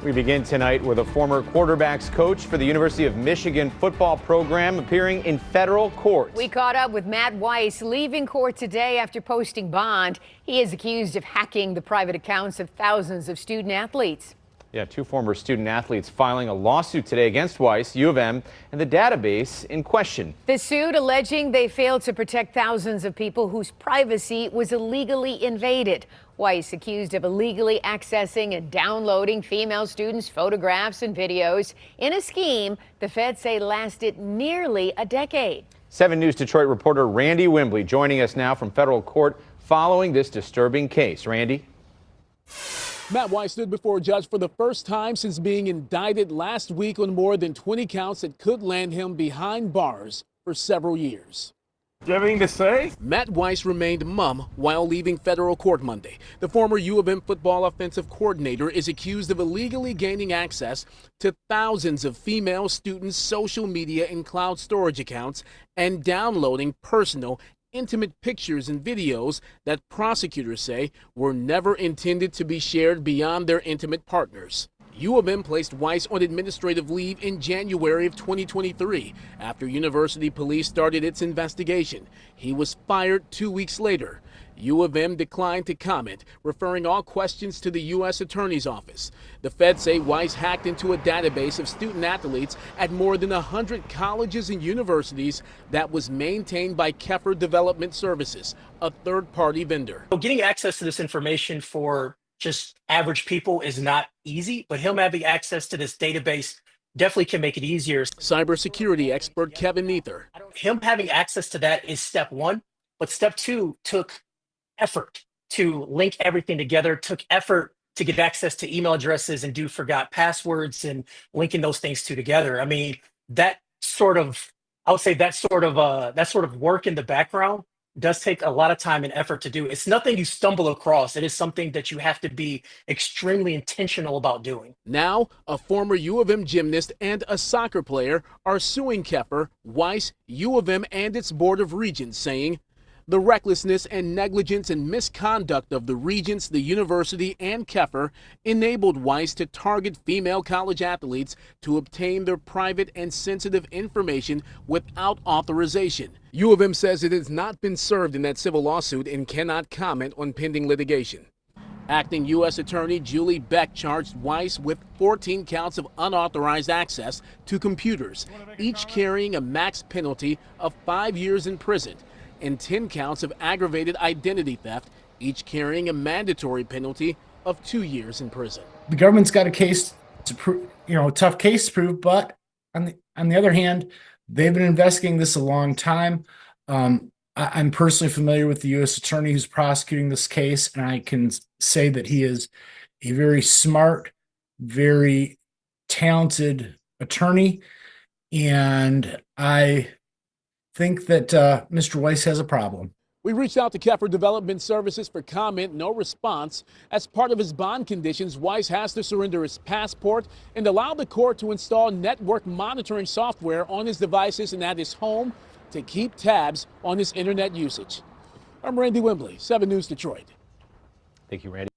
We begin tonight with a former quarterbacks coach for the University of Michigan football program appearing in federal court. We caught up with Matt Weiss, leaving court today after posting bond. He is accused of hacking the private accounts of thousands of student athletes. Yeah, two former student athletes filing a lawsuit today against Weiss, U of M, and the database in question. The suit alleging they failed to protect thousands of people whose privacy was illegally invaded. Weiss accused of illegally accessing and downloading female students' photographs and videos in a scheme the feds say lasted nearly a decade. 7 News Detroit reporter Randy Wimbley joining us now from federal court following this disturbing case. Randy? Matt Weiss stood before a judge for the first time since being indicted last week on more than 20 counts that could land him behind bars for several years. Do you have anything to say? Matt Weiss remained mum while leaving federal court Monday. The former U of M football offensive coordinator is accused of illegally gaining access to thousands of female students' social media and cloud storage accounts and downloading personal, intimate pictures and videos that prosecutors say were never intended to be shared beyond their intimate partners. U of M placed Weiss on administrative leave in January of 2023 after university police started its investigation. He was fired 2 weeks later. U of M declined to comment, referring all questions to the U.S. Attorney's Office. The feds say Weiss hacked into a database of student athletes at more than 100 colleges and universities that was maintained by Keffer Development Services, a third-party vendor. Getting access to this information for just average people is not easy, but him having access to this database definitely can make it easier. Cybersecurity expert Kevin Neither. Him having access to that is step one, but step two took effort to link everything together, took effort to get access to email addresses and do forgot passwords and linking those things together. I mean, that sort of work in the background does take a lot of time and effort to do. It's nothing you stumble across. It is something that you have to be extremely intentional about doing. Now, a former U of M gymnast and a soccer player are suing Keffer, Weiss, U of M, and its Board of Regents, saying the recklessness and negligence and misconduct of the regents, the university, and Keffer enabled Weiss to target female college athletes to obtain their private and sensitive information without authorization. U of M says it has not been served in that civil lawsuit and cannot comment on pending litigation. Acting U.S. Attorney Julie Beck charged Weiss with 14 counts of unauthorized access to computers, each carrying a max penalty of 5 years in prison, and 10 counts of aggravated identity theft, each carrying a mandatory penalty of 2 years in prison. The government's got a case to prove, a tough case to prove, but on the other hand, they've been investigating this a long time. I'm personally familiar with the U.S. attorney who's prosecuting this case, and I can say that he is a very smart, very talented attorney, and I think that Mr. Weiss has a problem. We reached out to Keffer Development Services for comment, no response. As part of his bond conditions, Weiss has to surrender his passport and allow the court to install network monitoring software on his devices and at his home to keep tabs on his internet usage. I'm Randy Wimbley, 7 News Detroit. Thank you, Randy.